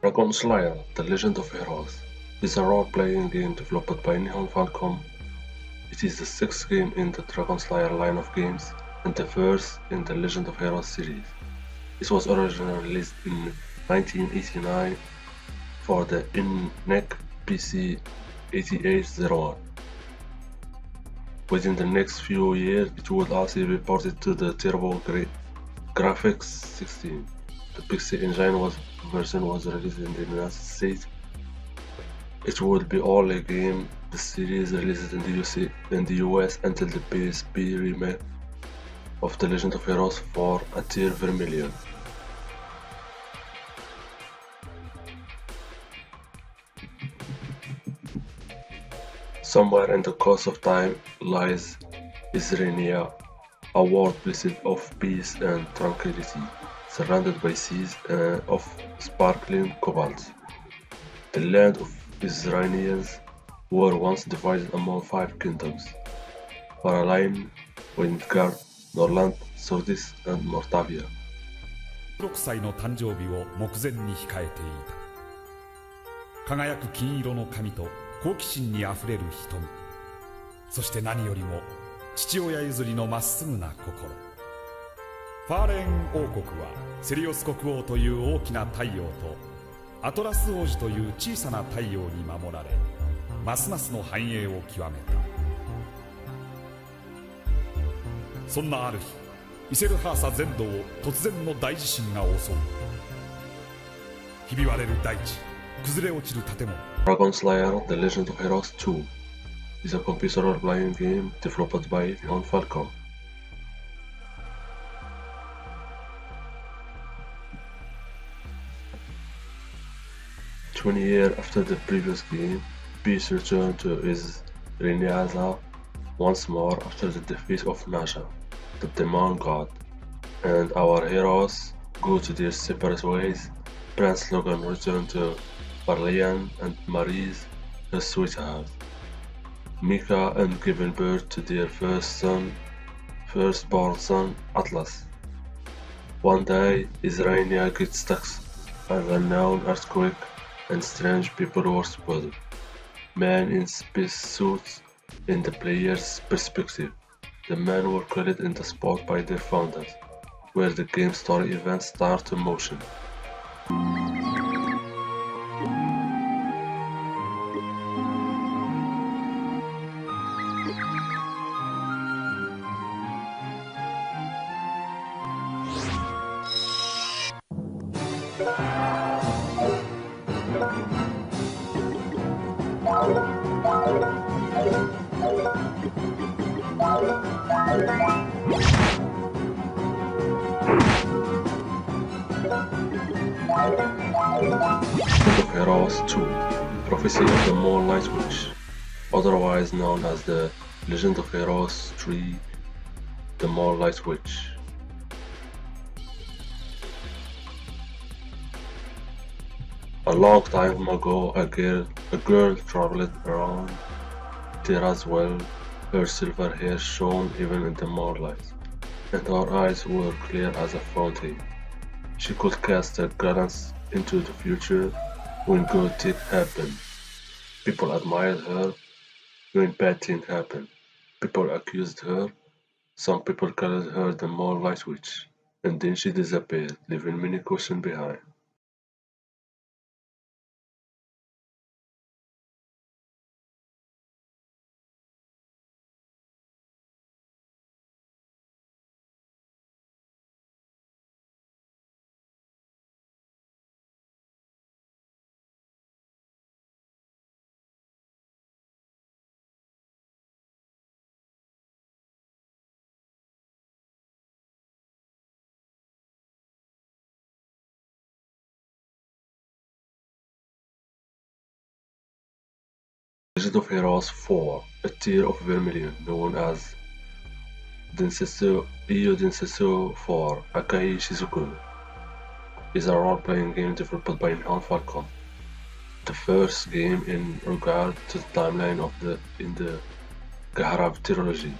Dragon Slayer: The Legend of Heroes is a role-playing game developed by FALCOM. It is the sixth game in the Dragon Slayer line of games and the first in the Legend of Heroes series. It was originally released in 1989 for the NEC PC 8801. Within the next few years, it would also be ported to the TurboGrafx 16. The PC Engine version was released in the United States. It would be only game the series released in the US until the PSP remake of The Legend of Heroes 4 Ⅳ Vermilion. Somewhere in the course of time lies Israenia, a world blessed of peace and tranquility, surrounded by seas of sparkling cobalt. The land of Israelians were once divided among 5 kingdoms: Paraline, Windgard, Norland, Sordis, and Mortavia. 6歳の誕生日を目前に控えていた。輝く金色の髪と好奇心にあふれる瞳、そして何よりも父親譲りのまっすぐな心。ファーレン王国はセリオス国王という大きな太陽とアトラス王子という小さな太陽に守られ、ますますの繁栄を極めた。そんなある日、イセルハーサ全土を突然の大地震が襲う。ひび割れる大地、崩れ落ちる建物。Dragon Slayer: The Legend of Heroes II is a computer role-playing game developed by FALCOM. "20 years after the previous game, peace returned to Israenia once more after the defeat of Nasha, the demon god, and our heroes go to their separate ways. Prince Logan returned to Barlian and marries his sweetheart, Mika, and given birth to their firstborn son, Atlas. One day, Israenia gets stuck, an unknown earthquake, and strange people were spotted. Men in space suits in the player's perspective. The men were killed in the spot by their founders, where the game story events start to motion. End of Heroes II: Prophecy of the Moonlight Witch, otherwise known as the Legend of Heroes III: The Moonlight Witch. A long time ago, a girl traveled around Terra's well. Her silver hair shone even in the moonlight, and her eyes were clear as a fountain. She could cast a glance into the future when good things happened. People admired her when bad things happened. People accused her. Some people called her the Moonlight Witch, and then she disappeared, leaving many questions behind. Legend of Heroes IV: Ⅳ of Vermilion, known as英雄伝説IV Akai Shizuku, is a role-playing game developed by FALCOM. The first game in regard to the timeline of the Gaharab trilogy.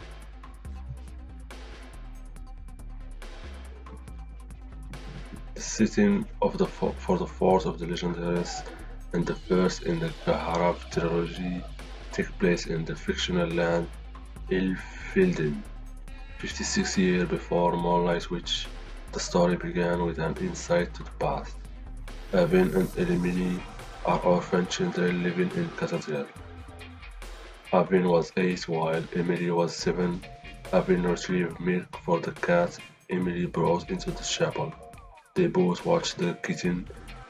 The setting of for the fourth of the legendaries and the first in the Ⅳ trilogy take place in the fictional land Ilfelden, 56 years before Moonlight Witch. The story began with an insight to the past. Avin and Elimini are orphan children living in Cathedral. Avin was 8 while Emily was 7. Avin retrieved milk for the cat Emily brought into the chapel. They both watched the kitten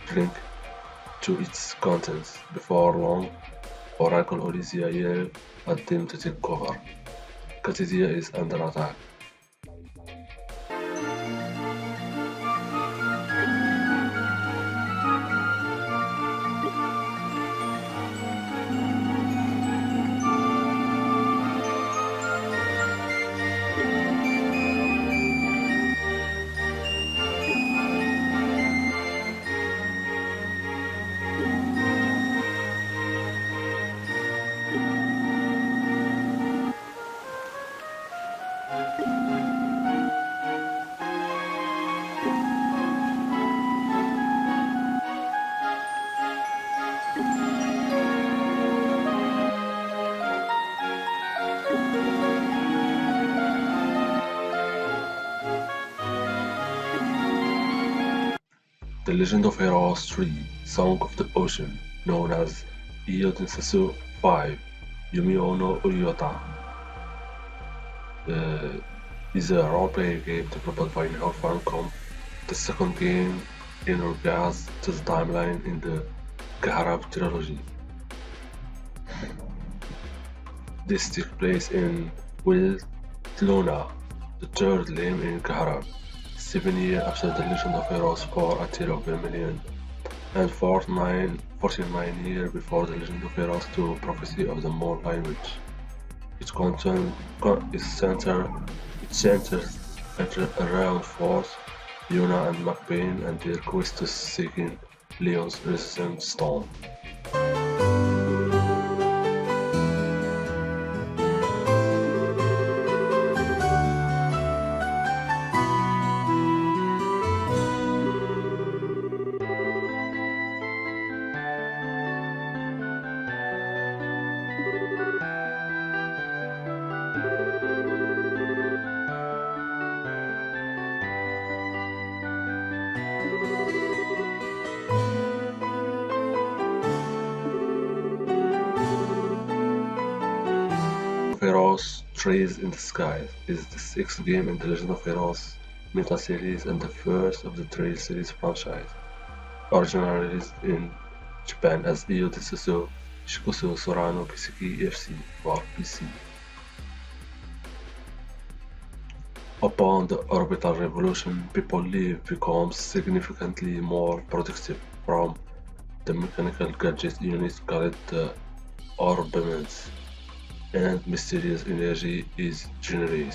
drink to its contents. Before long, Oracle Olisia yelled at them to take cover. Cathedral is under attack. The Legend of Heroes III, Song of the Ocean, known as英雄伝説V, Yumio no Uryota, is a role-playing game developed by FALCOM, the second game in regards to the timeline in the Ⅳ trilogy. This takes place in Luna, the third name in Ⅳ, 7 years after the Legend of Heroes IV A Tale of Vermilion, and 49 years before the Legend of Heroes II Prophecy of the Moonlight Witch. It centers around Forth, Yuna and McBain and their quest to seeking Leon's resistant stone. Heroes Trails in the Sky is the sixth game in the Legend of Heroes meta-series and the first of the Trail series franchise. Originally released in Japan as英雄伝説空の軌跡FC for PC. Upon the orbital revolution, people become significantly more productive from the mechanical gadget unit called the orbaments, and mysterious energy is generated.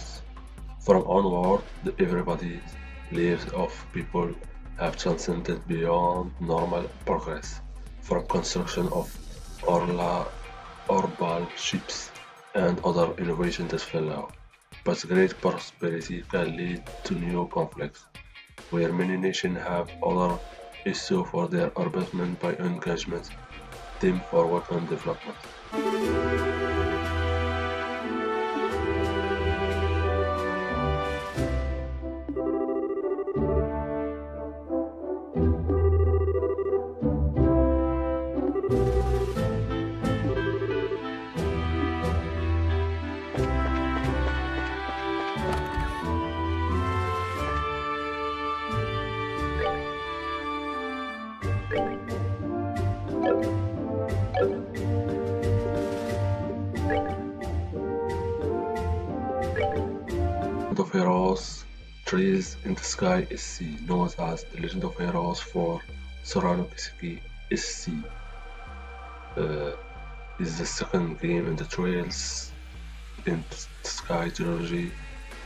From onward, everybody's lives of people have transcended beyond normal progress, from construction of orbital ships and other innovations that fell out. But great prosperity can lead to new conflicts, where many nations have other issues for their orbitment by engagement them for weapon development. End of Heroes Trails in the Sky SC, known as the Legend of Heroes IV閃の軌跡SC, is the second game in the Trails in the Sky trilogy. It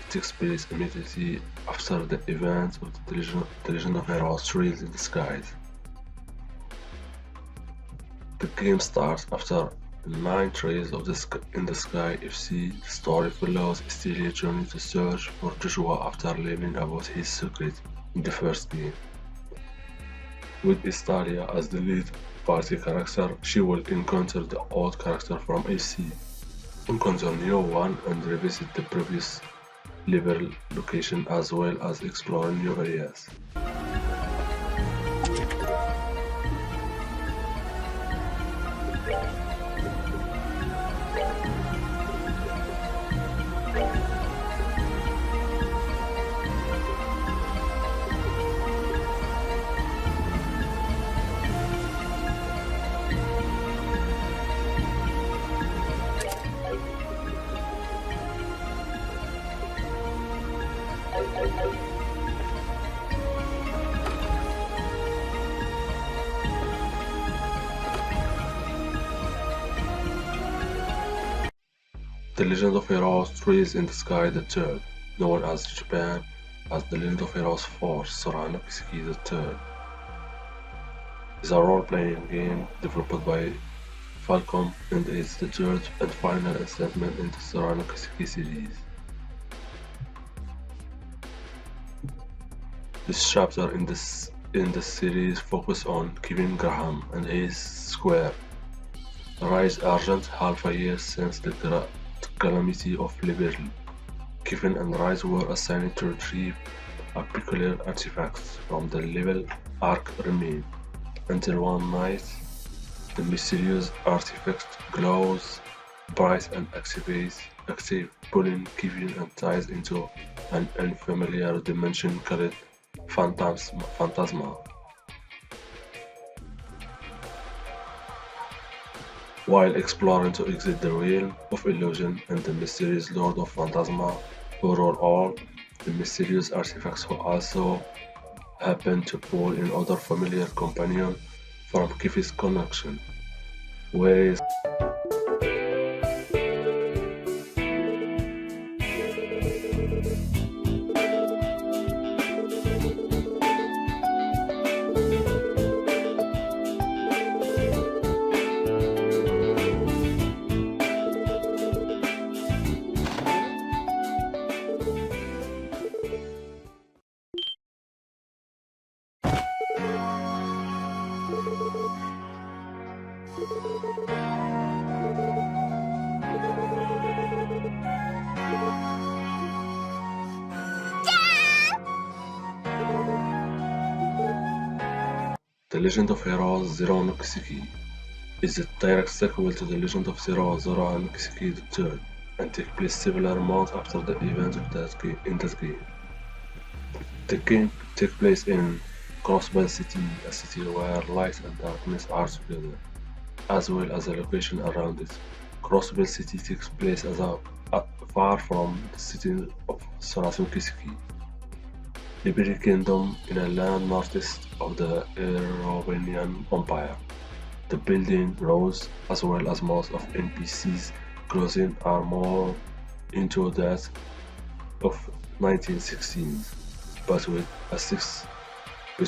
takes place immediately after the events of the Legend of Heroes Trails in the Skies. The game starts after 9 Trails in the Sky FC. The story follows Estelia's journey to search for Joshua after learning about his secret in the first game. With Estalia as the lead party character, she will encounter the old character from SC, encounter new one and revisit the previous level location as well as explore new areas. The Legend of Heroes Trees in the Sky the Third, known as Japan as The Legend of Heroes IV閃の軌跡III, is a role-playing game developed by FALCOM and is the third and final installment in the閃の軌跡series. This chapter in the series focuses on Kevin Graham and his square, Rise Argent half a year since the calamity of Liberty. Kevin and Rise were assigned to retrieve a peculiar artifact from the level Arc remain, until one night the mysterious artifact glows bright and active, pulling Kevin and ties into an unfamiliar dimension called Phantasma. While exploring to exit the realm of illusion and the mysterious Lord of Phantasma who rule all, the mysterious artifacts who also happen to pull in other familiar companions from Kevin's connection. Where is The Legend of Heroes Zero no Kiseki is the direct sequel to The Legend of Heroes Zero no Kiseki III and takes place several months after the events of that game. The game takes place in Crossbell City, a city where light and darkness are together, as well as a location around it. Crossbell City takes place far from the city of閃の軌跡, Liberty Kingdom, in a land northeast of the Iranian Empire. The building roads, as well as most of NPCs clothing, are more into that of 1916s, but with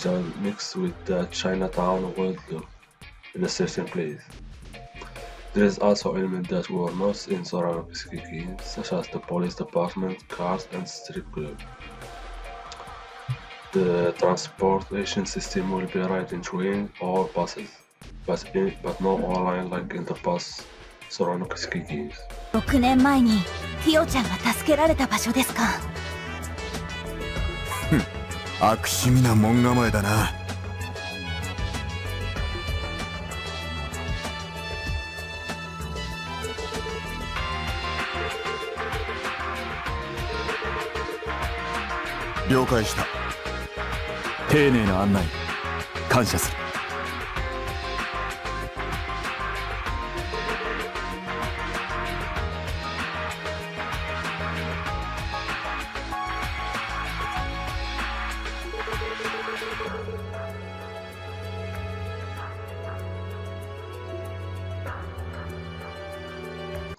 a mix with the Chinatown world look in a certain place. There is also elements that were not in閃の軌跡games, such as the police department, cars, and strip club. The transportation system will be riding trains or buses, but no online like in the past閃の軌跡games. 6年前にティオちゃんが助けられた場所ですか。悪趣味な門構えだな。了解した。丁寧な案内感謝する。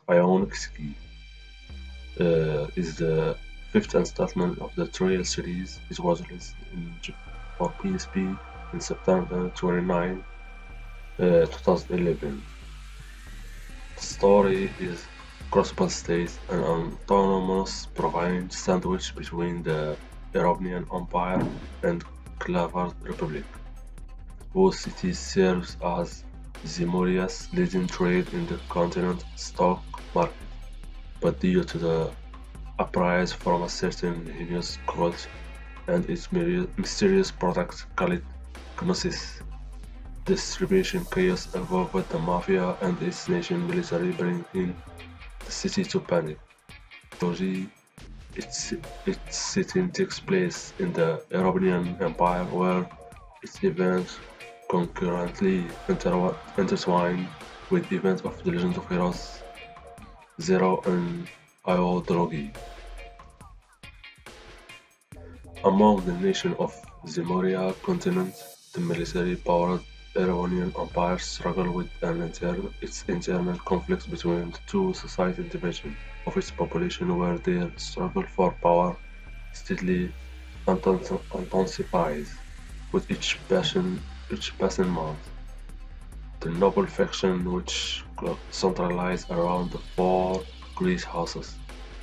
閃の軌跡is the fifth installment of the Trial series. It was released for PSP in September 29, 2011. The story is Crossbell State, an autonomous province sandwiched between the Iranian Empire and Clavar Republic. Both cities serve as Zemoria's leading trade in the continent's stock market, but due to the uprise from a certain heinous cult and its mysterious product called Gnosis, distribution chaos involved the mafia and its nation military, bringing the city to panic. Its setting takes place in the European Empire, where its events concurrently intertwine with events of the Legend of Heroes Zero and Ioology. Among the nations of Zemoria continent, the military-powered Iranian Empire struggled with its internal conflicts between the two societal divisions of its population, where their struggle for power steadily intensifies with each passing month. The noble faction, which centralized around the four great houses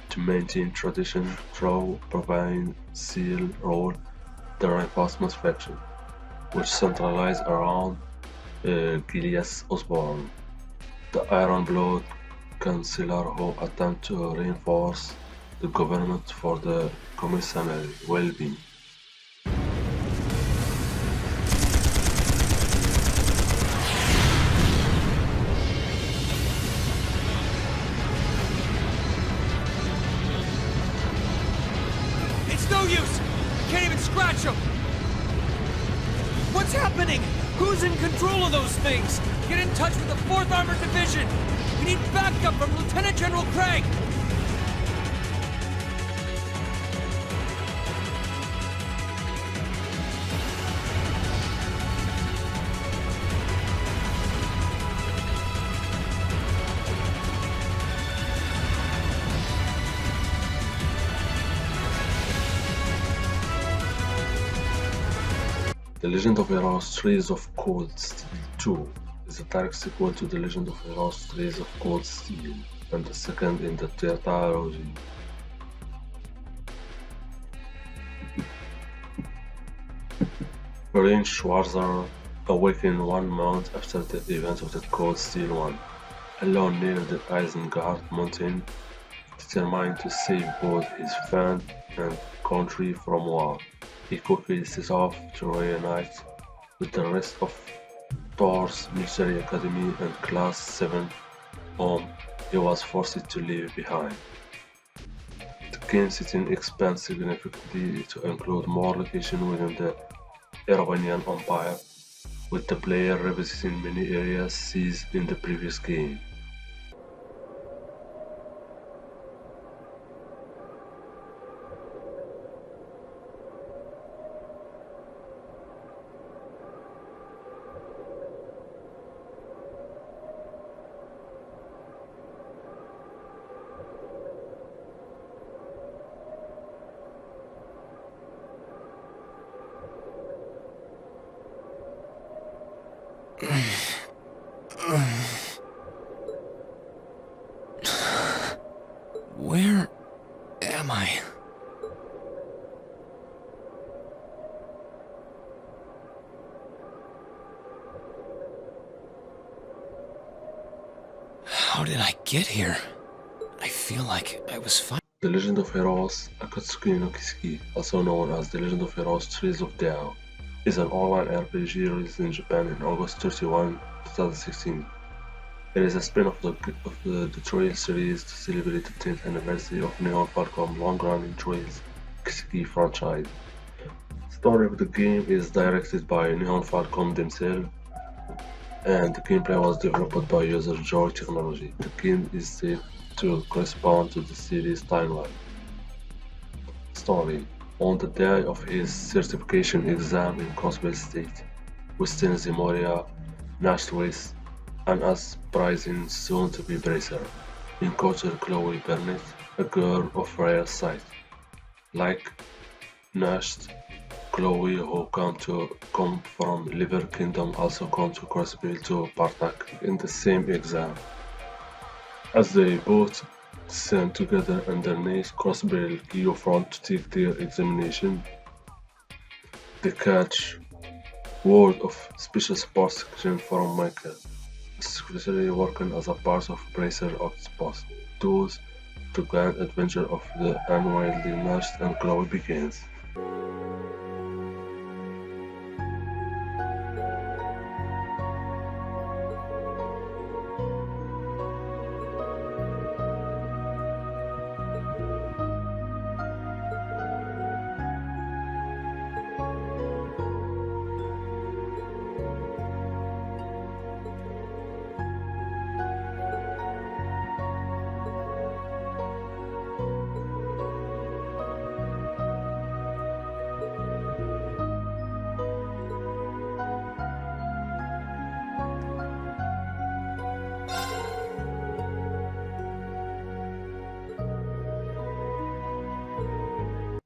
to maintain tradition through provincial rule, the reinforcement faction, which centralized around Gileas Osborne, the Iron Blood Chancellor, who attempt to reinforce the government for the commissary well-being. It's no use! Can't even scratch them! What's happening? Who's in control of those things? Get in touch with the 4th Armored Division! We need backup from Lieutenant General Craig! The Legend of Heroes Trails of Cold Steel 2 is a direct sequel to The Legend of Heroes Trails of Cold Steel, and the second in the tetralogy. Rain Schwarzer awakened 1 month after the event of the Cold Steel 1, alone near the Isengard mountain, determined to save both his friend and country from war. He quickly set off to reunite with the rest of Thor's military academy and Class 7 home he was forced to leave behind. The game setting expands significantly to include more locations within the Iranian Empire, with the player revisiting many areas seized in the previous game. Where am I? How did I get here? I feel like I was fine. The Legend of Heroes Akatsuki no Kiseki, also known as The Legend of Heroes Trails of Ⅳ, is an online RPG released in Japan in August 31, 2016. It is a spin-off of the Trails series to celebrate the 10th anniversary of Nihon FALCOM long-running Trails Kiseki franchise. The story of the game is directed by Nihon FALCOM themselves, and the gameplay was developed by user Joy Technology. The game is said to correspond to the series timeline. Story: on the day of his certification exam in Crossbell State, Western Zemoria, Northwest, and as prizing soon-to-be bracer, encountered Chloe Burnett, a girl of rare sight. Like Nasht, Chloe, who come from Liver Kingdom, also come to Crossbell to partake in the same exam. As they both stand together underneath Crossbell Geofront to take their examination, they catch World of Special Support section from Michael, secretary working as a part of Bracer Octopus. Tools to grand adventure of the unwildly merged and Chloe begins.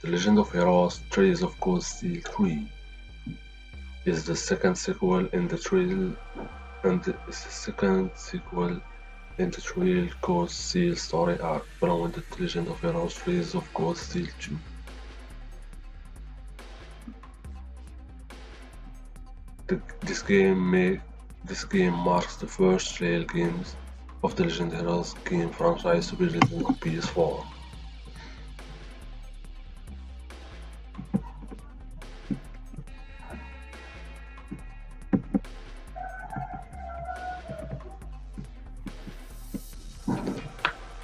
The Legend of Heroes Trails of Cold Steel III is the second sequel in the trial Cold Steel story arc following the Legend of Heroes Trails of Cold Steel II. This game marks the first trail games of the Legend of Heroes game franchise to be released on PS4.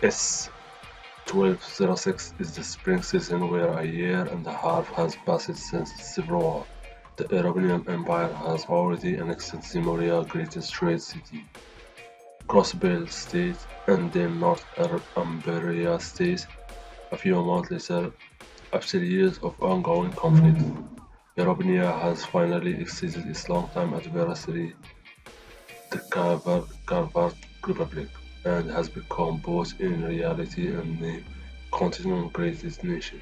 S1206 is the spring season where a year and a half has passed since the Civil War. The European Empire has already annexed Zimoria, greatest trade city, Crossbell State, and then North Umbria State. A few months later, after years of ongoing conflict, Europenia has finally exceeded its long-time adversary, the Kavart Republic, and has become both in reality and name continent's greatest nation.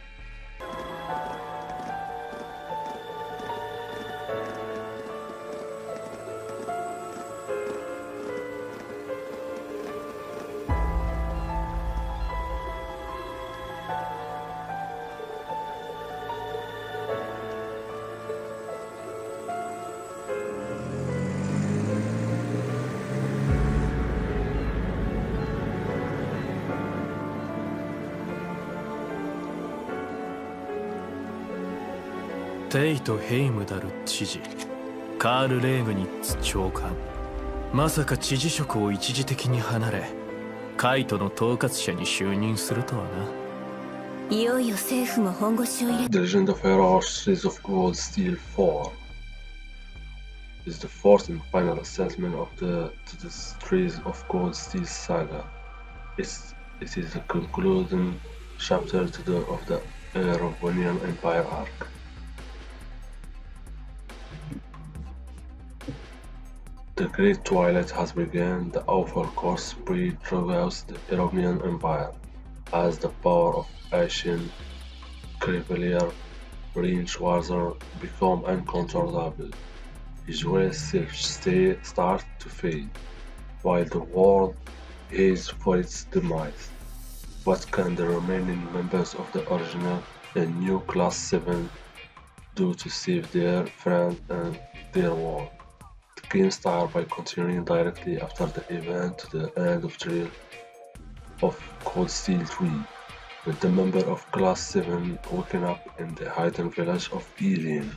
テイとヘイムダル知事、カール・レーグニッツ長官、まさか知事職を一時的に離れカイトの統括者に就任するとはな。いよいよ政府も本腰を入れ The Legend of Heroes Trails of Cold Steel IV is the fourth and final assessment of the Trails of Cold Steel saga. It is the concluding chapter of the Europenian Empire arc. The Great Twilight has begun. The awful course spread throughout the European Empire as the power of Ashen Crepelier Reinschwarzer become uncontrollable. His will start to fade, while the world heads for its demise. What can the remaining members of the original and new Class 7 do to save their friend and their world? The game starts by continuing directly after the event to the end of Trail of Cold Steel III, with the member of Class 7 waking up in the hidden village of Eileen.